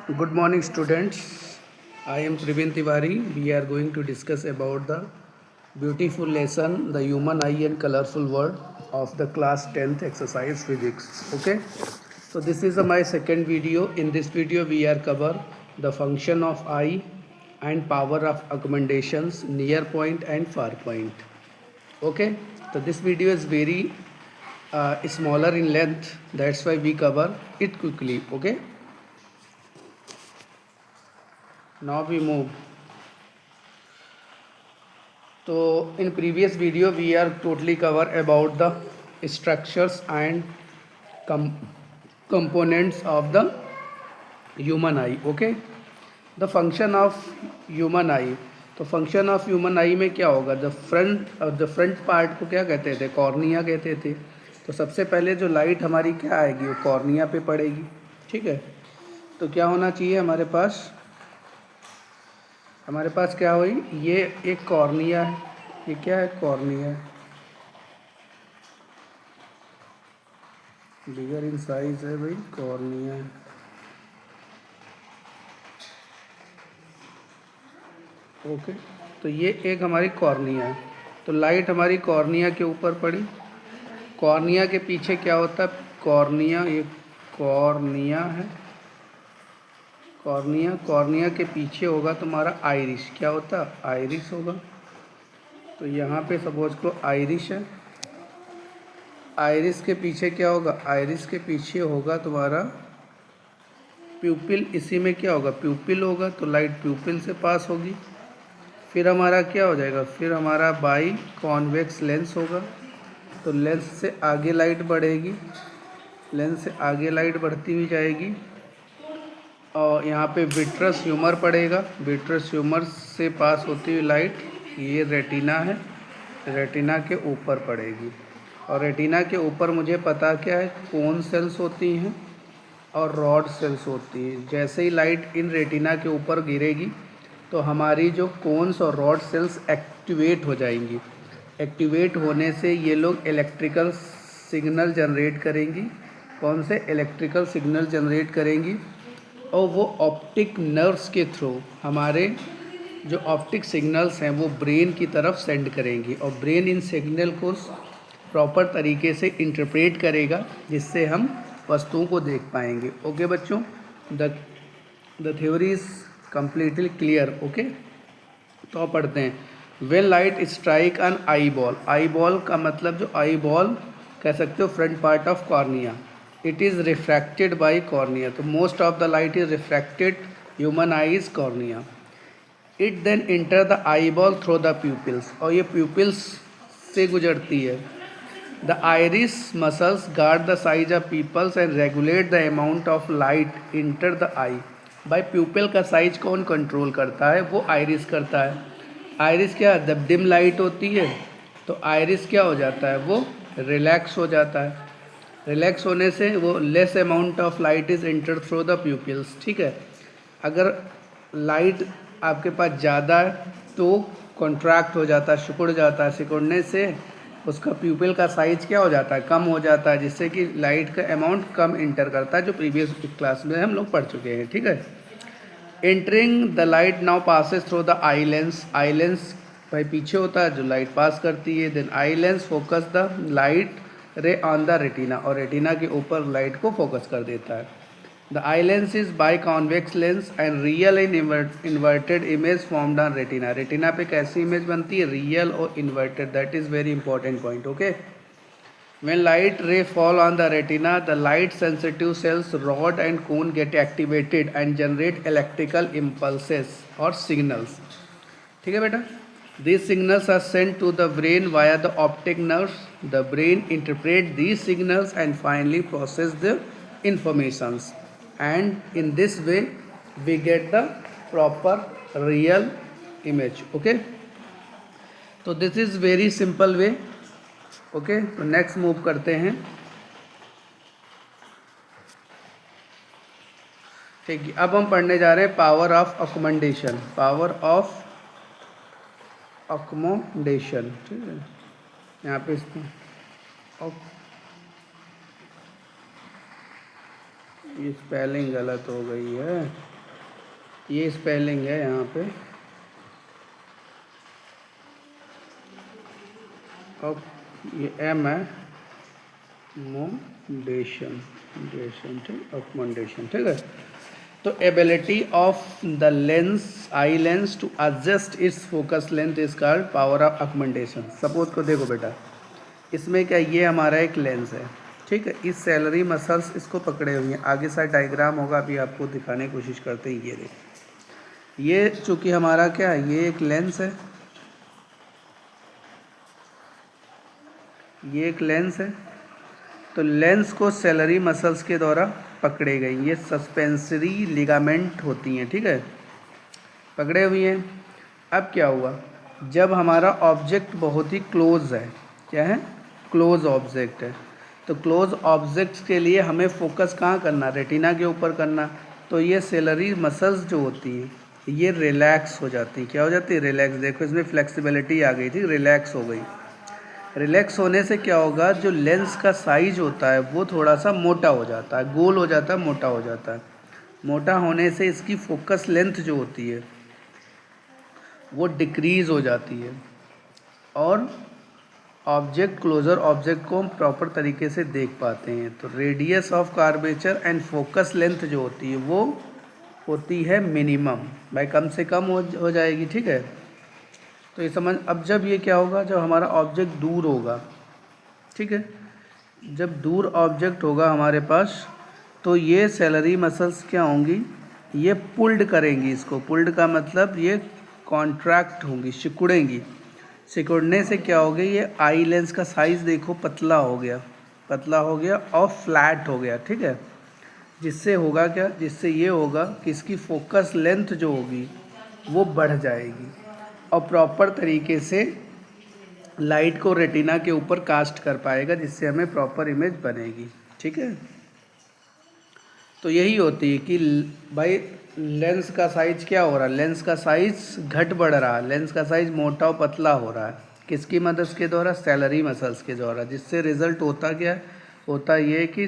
Good morning, students. I am Praveen Tiwari. We are going to discuss about the beautiful lesson, the human eye and colorful world of the class 10th exercise physics. Okay. So this is my second video. In this video, we are cover the function of eye and power of accommodations, near point and far point. Okay. So this video is very smaller in length. That's why we cover it quickly. Okay. Now we move. So in previous video we are totally cover about the structures and com- components of the human eye. Okay, the function of human eye. तो function of human आई में क्या होगा, the front part को क्या कहते थे, cornea कहते थे. तो सबसे पहले जो लाइट हमारी क्या आएगी वो कॉर्निया पे पड़ेगी. ठीक है, तो क्या होना चाहिए हमारे पास क्या हुई, ये एक कॉर्निया है. ये क्या है, कॉर्निया है. बिगर इन साइज है भाई, कॉर्निया है. ओके, तो ये एक हमारी कॉर्निया है. तो लाइट हमारी कॉर्निया के ऊपर पड़ी. कॉर्निया के पीछे क्या होता है, कॉर्निया, ये कॉर्निया है. कॉर्निया के पीछे होगा तुम्हारा आइरिस. क्या होता है, आइरिस होगा. तो यहाँ पे सपोज को आइरिस है. आइरिस के पीछे क्या होगा, आइरिस के पीछे होगा तुम्हारा प्यूपिल. इसी में क्या होगा, प्यूपिल होगा. तो लाइट प्यूपिल से पास होगी. फिर हमारा क्या हो जाएगा, फिर हमारा बाई कॉन्वेक्स लेंस होगा. तो लेंस से आगे लाइट बढ़ेगी, लेंस से आगे लाइट बढ़ती हुई जाएगी. और यहाँ पे विट्रस ह्यूमर पड़ेगा. विट्रस ह्यूमर से पास होती हुई लाइट, ये रेटिना है, रेटिना के ऊपर पड़ेगी. और रेटिना के ऊपर मुझे पता क्या है, कोन सेल्स होती हैं और रॉड सेल्स होती हैं. जैसे ही लाइट इन रेटिना के ऊपर गिरेगी तो हमारी जो कोन्स और रॉड सेल्स एक्टिवेट हो जाएंगी. एक्टिवेट होने से ये लोग इलेक्ट्रिकल सिग्नल जनरेट करेंगी. कौन से इलेक्ट्रिकल सिग्नल जनरेट करेंगी, और वो ऑप्टिक नर्व्स के थ्रू हमारे जो ऑप्टिक सिग्नल्स हैं वो ब्रेन की तरफ सेंड करेंगी. और ब्रेन इन सिग्नल को प्रॉपर तरीके से इंटरप्रेट करेगा, जिससे हम वस्तुओं को देख पाएंगे. ओके बच्चों, the theory is completely clear. Okay, तो आप पढ़ते हैं. When light strike on eyeball. Eyeball का मतलब जो आई बॉल कह सकते हो front part of cornea. It is refracted by cornea. तो most of the light is refracted human eye is cornea. It then enter the eyeball through the pupils. और ये pupils से गुजरती है. The iris muscles guard the size of pupils and regulate the amount of light enter the eye. भाई pupil का size कौन control करता है, वो आइरिस करता है. आइरिस क्या, जब डिम लाइट होती है तो आइरिस क्या हो जाता है, वो रिलैक्स हो जाता है. रिलैक्स होने से वो less amount of light is inter through the pupils. ठीक है, अगर लाइट आपके पास ज़्यादा है तो कॉन्ट्रैक्ट हो जाता है, सिकुड़ जाता है. सिकुड़ने से उसका प्यूपिल का साइज क्या हो जाता है, कम हो जाता है, जिससे कि लाइट का अमाउंट कम इंटर करता है, जो प्रीवियस क्लास में हम लोग पढ़ चुके हैं. ठीक है, entering the light now passes through the eye lens. Eye lens भाई पीछे होता है जो लाइट पास करती है. Then eye lens focus the light ray on the retina. और रेटिना के ऊपर लाइट को फोकस कर देता है. The eye lens is biconvex lens and real in inverted image formed on retina. Retina पे कैसी इमेज बनती है, रियल और inverted. That is very important point. Okay, when light ray fall on the retina, the light sensitive cells rod and cone get activated and generate electrical impulses or signals. ठीक है बेटा, these signals are sent to the brain via the optic nerves. The brain interpret these signals and finally process the informations, and in this way we get the proper real image. Okay, so this is very simple way. Okay, तो next move करते हैं. ठीक है, अब हम पढ़ने जा रहे हैं power of accommodation. Power of accommodation. ठीक है, यहाँ पे ये स्पेलिंग गलत हो गई है. ये स्पेलिंग है यहाँ पे, अब ये एम है, मोडेशन, ठीक, अकोमोडेशन, ठीक है। तो ability of the lens, eye lens to adjust its focus length is called power of accommodation. Suppose को देखो बेटा, इसमें क्या, ये हमारा एक लेंस है, ठीक है, इस सैलरी मसल्स इसको पकड़े हुए हैं, आगे साइड डायग्राम होगा, अभी आपको दिखाने की कोशिश करते हैं। ये देखो, ये चूँकि हमारा क्या है, ये एक लेंस है, ये एक लेंस है, तो लेंस को सैलरी मसल्स के द्वारा पकड़े गई, ये सस्पेंसरी लिगामेंट होती हैं, ठीक है, पकड़े हुई हैं। अब क्या हुआ, जब हमारा ऑब्जेक्ट बहुत ही क्लोज है, क्या है, क्लोज ऑब्जेक्ट है, तो क्लोज ऑब्जेक्ट्स के लिए हमें फोकस कहाँ करना, रेटिना के ऊपर करना, तो ये सैलरी मसल्स जो होती हैं ये रिलैक्स हो जाती हैं। क्या हो जाती है, रिलैक्स। देखो इसमें फ्लेक्सिबिलिटी आ गई थी, रिलैक्स हो गई। रिलैक्स होने से क्या होगा, जो लेंस का साइज होता है वो थोड़ा सा मोटा हो जाता है, गोल हो जाता है, मोटा हो जाता है। मोटा होने से इसकी फोकस लेंथ जो होती है वो डिक्रीज़ हो जाती है, और ऑब्जेक्ट, क्लोजर ऑब्जेक्ट को हम प्रॉपर तरीके से देख पाते हैं। तो radius of curvature and focus length जो होती है वो होती है मिनिमम, भाई कम से कम हो जाएगी, ठीक है। तो ये समझ, अब जब ये क्या होगा, जब हमारा ऑब्जेक्ट दूर होगा, ठीक है, जब दूर ऑब्जेक्ट होगा हमारे पास, तो ये सैलरी मसल्स क्या होंगी, ये पुल्ड करेंगी इसको। पुल्ड का मतलब ये कॉन्ट्रैक्ट होंगी, सिकुड़ेंगी। सिकुड़ने से क्या हो गया, ये आई लेंस का साइज़ देखो पतला हो गया, पतला हो गया और फ्लैट हो गया, ठीक है। जिससे होगा क्या, जिससे ये होगा कि इसकी फोकस लेंथ जो होगी वो बढ़ जाएगी और प्रॉपर तरीके से लाइट को रेटिना के ऊपर कास्ट कर पाएगा, जिससे हमें प्रॉपर इमेज बनेगी, ठीक है। तो यही होती है कि भाई लेंस का साइज क्या हो रहा है, लेंस का साइज घट बढ़ रहा है, लेंस का साइज मोटा और पतला हो रहा है, किसकी मदद के द्वारा, सैलरी मसल्स के द्वारा। जिससे रिजल्ट होता क्या होता ये कि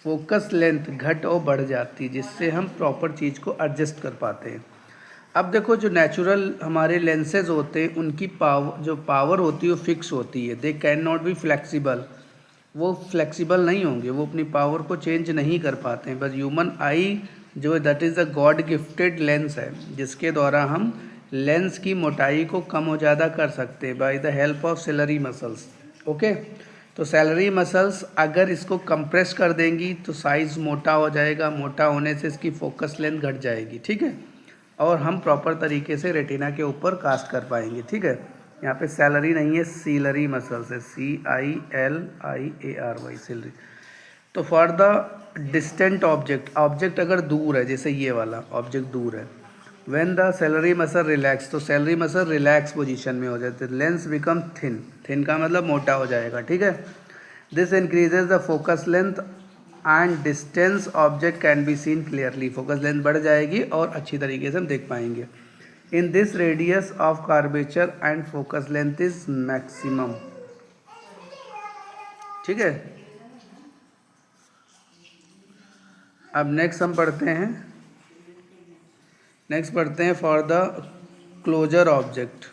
फोकस लेंथ घट और बढ़ जाती है, जिससे हम प्रॉपर चीज़ को एडजस्ट कर पाते हैं। अब देखो, जो नेचुरल हमारे लेंसेज होते हैं उनकी पावर होती है वो फिक्स होती है, they can not be flexible, वो फ्लेक्सिबल नहीं होंगे, वो अपनी पावर को चेंज नहीं कर पाते हैं। बस ह्यूमन आई जो that is a God gifted lens है, जिसके द्वारा हम लेंस की मोटाई को कम और ज़्यादा कर सकते हैं by the help of salary muscles. Okay, तो सैलरी मसल्स अगर इसको कंप्रेस कर देंगी तो साइज़ मोटा हो जाएगा, मोटा होने से इसकी फोकस लेंथ घट जाएगी, ठीक है, और हम प्रॉपर तरीके से रेटिना के ऊपर कास्ट कर पाएंगे, ठीक है। यहाँ पे सैलरी नहीं है, सीलरी मसल्स है, CILIARY, सीलरी। तो for the distant object, object अगर दूर है, जैसे ये वाला ऑब्जेक्ट दूर है, when the salary muscle relax, तो सैलरी मसल रिलैक्स पोजीशन में हो जाते हैं, लेंस बिकम थिन, थिन का मतलब मोटा हो जाएगा, ठीक है। This increases the focus length and distance object can be seen clearly, focus length बढ़ जाएगी और अच्छी तरीके से हम देख पाएंगे। In this radius of curvature and focus length is maximum, ठीक है। अब नेक्स्ट हम पढ़ते हैं, नेक्स्ट पढ़ते हैं फॉर द क्लोजर ऑब्जेक्ट,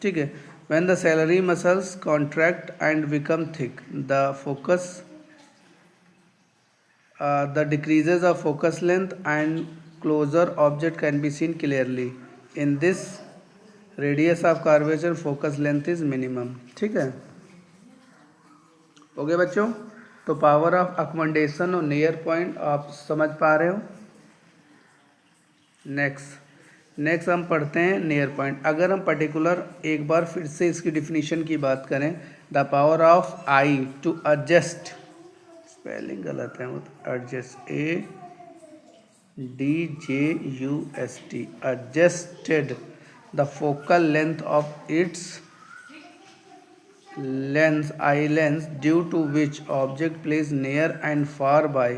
ठीक है। When the salary muscles contract and become thick, the focus the decreases of focus length and closer object can be seen clearly. In this radius of curvature focus length is minimum, ठीक है। Okay बच्चों, तो power of accommodation और near point आप समझ पा रहे हो। नेक्स्ट हम पढ़ते हैं नियर पॉइंट। अगर हम पर्टिकुलर एक बार फिर से इसकी डिफिनीशन की बात करें, the power of eye to adjust, spelling गलत है, adjust, ADJUST, adjusted the focal length of its lens, eye lens, due to which object placed near and far by,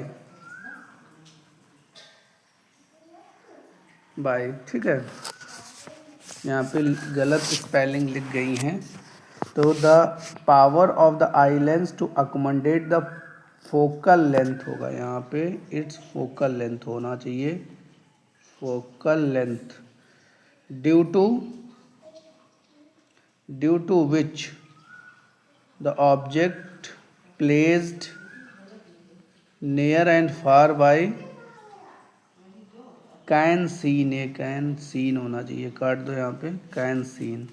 ठीक है, यहाँ पे गलत स्पेलिंग लिख गई हैं। तो the power of the eye lens to accommodate the focal length होगा यहाँ पे, इट्स फोकल लेंथ होना चाहिए, focal length due to which the object placed near and far by can seen, ये कैन सीन होना चाहिए, काट दो यहाँ पे, can seen,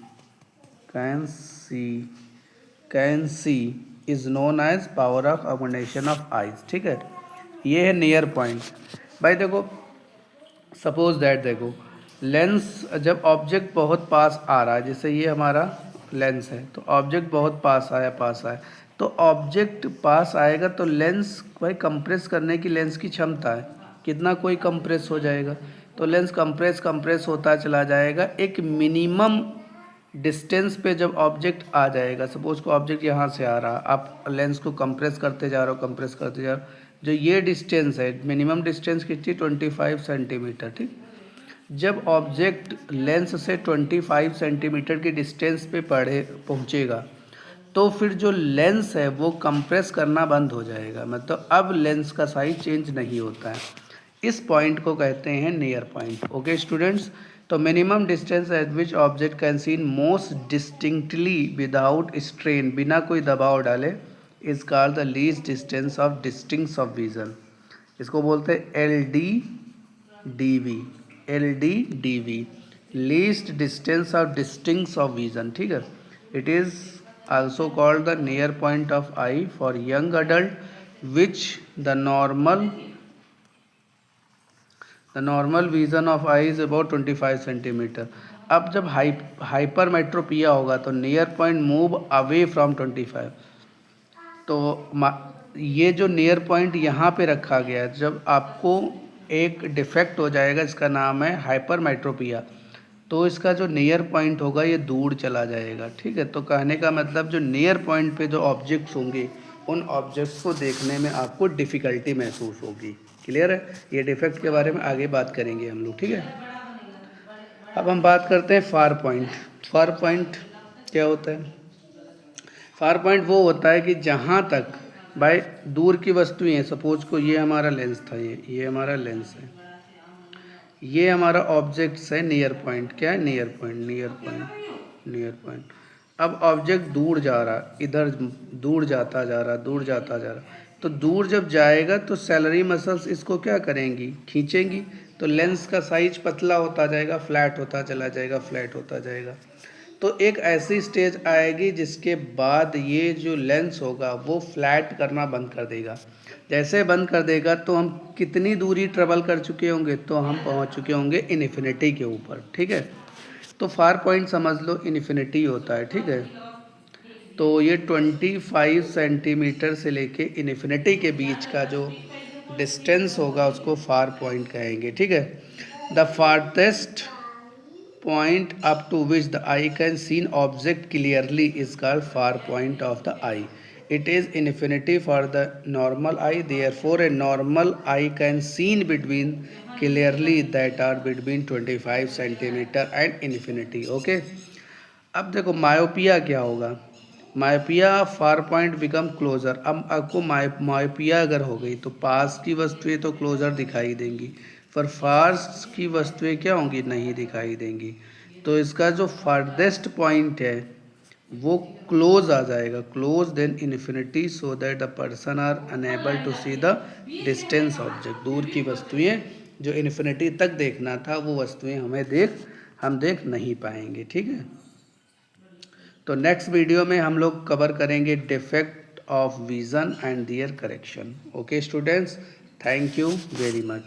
can see is known as power of accommodation of eyes. ठीक है, ये है नियर पॉइंट। भाई देखो, सपोज दैट, देखो लेंस, जब ऑब्जेक्ट बहुत पास आ रहा है, जैसे ये हमारा लेंस है, तो ऑब्जेक्ट बहुत पास आया, तो ऑब्जेक्ट पास आएगा तो लेंस भाई कंप्रेस करने की लेंस की क्षमता है, कितना कोई कंप्रेस हो जाएगा, तो लेंस कंप्रेस होता चला जाएगा। एक मिनिमम डिस्टेंस पे जब ऑब्जेक्ट आ जाएगा, सपोज को ऑब्जेक्ट यहाँ से आ रहा, आप लेंस को कंप्रेस करते जा रहे हो, जो ये डिस्टेंस है, मिनिमम डिस्टेंस कितनी, 25 सेंटीमीटर। ठीक, जब ऑब्जेक्ट लेंस से 25 सेंटीमीटर की डिस्टेंस पे पहुँचेगा तो फिर जो लेंस है वो कंप्रेस करना बंद हो जाएगा, मतलब अब लेंस का साइज चेंज नहीं होता है। इस पॉइंट को कहते हैं नियर पॉइंट। ओके स्टूडेंट्स, तो minimum distance at which object can seen most distinctly without strain, बिना कोई दबाव डाले, is called the least distance of distinct of vision. इसको बोलते हैं LDDV, least distance of distinct of vision. ठीक है, it is also called the near point of eye for young adult, which the normal vision of eye is about 25 centimeter। अब जब hypermetropia होगा तो near point move away from 25। तो ये जो near point यहाँ पे रखा गया है, जब आपको एक डिफेक्ट हो जाएगा, इसका नाम है हाइपरमेट्रोपिया, तो इसका जो नियर पॉइंट होगा ये दूर चला जाएगा। ठीक है, तो कहने का मतलब जो नियर पॉइंट पे जो ऑब्जेक्ट्स होंगे, उन ऑब्जेक्ट्स को देखने में आपको डिफ़िकल्टी महसूस होगी। क्लियर है, ये डिफेक्ट के बारे में आगे बात करेंगे हम लोग। ठीक है, अब हम बात करते हैं फार पॉइंट। फार पॉइंट क्या होता है? फार पॉइंट वो होता है कि जहाँ तक भाई दूर की वस्तुएं हैं, सपोज को ये हमारा लेंस था, ये हमारा लेंस है, ये हमारा ऑब्जेक्ट्स है नियर पॉइंट। क्या है? Near point. अब ऑब्जेक्ट दूर जा रहा, इधर दूर जाता जा रहा, तो दूर जब जाएगा तो सैलरी मसल्स इसको क्या करेंगी? खींचेंगी, तो लेंस का साइज पतला होता जाएगा, फ्लैट होता जाएगा। तो एक ऐसी स्टेज आएगी जिसके बाद ये जो लेंस होगा वो फ्लैट करना बंद कर देगा। जैसे बंद कर देगा तो हम कितनी दूरी ट्रेवल कर चुके होंगे? तो हम पहुंच चुके होंगे इन्फिनिटी के ऊपर। ठीक है, तो फार पॉइंट समझ लो इन्फिनिटी होता है। ठीक है, तो ये 25 सेंटीमीटर से लेके इन्फिनिटी के बीच का जो डिस्टेंस होगा उसको फार पॉइंट कहेंगे। ठीक है, the farthest point up to which the eye can see an object clearly is called far point of the eye. It is infinity for the normal eye, therefore a normal eye can see between clearly that are between 25 centimeter and infinity. Okay, अब देखो myopia क्या होगा? Myopia far point become closer. अब आपको myopia अगर हो गई तो पास की वस्तुएं तो क्लोजर दिखाई देंगी, पर फार्स की वस्तुएं क्या होंगी? नहीं दिखाई देंगी। तो इसका जो फारदेस्ट पॉइंट है वो क्लोज आ जाएगा, close than infinity, so that the person are unable to see the distance object. दूर की वस्तुएं जो इन्फिनिटी तक देखना था वो वस्तुएं हम देख नहीं पाएंगे। ठीक है, तो नेक्स्ट वीडियो में हम लोग कवर करेंगे defect of vision and their correction. Okay students, thank you very much.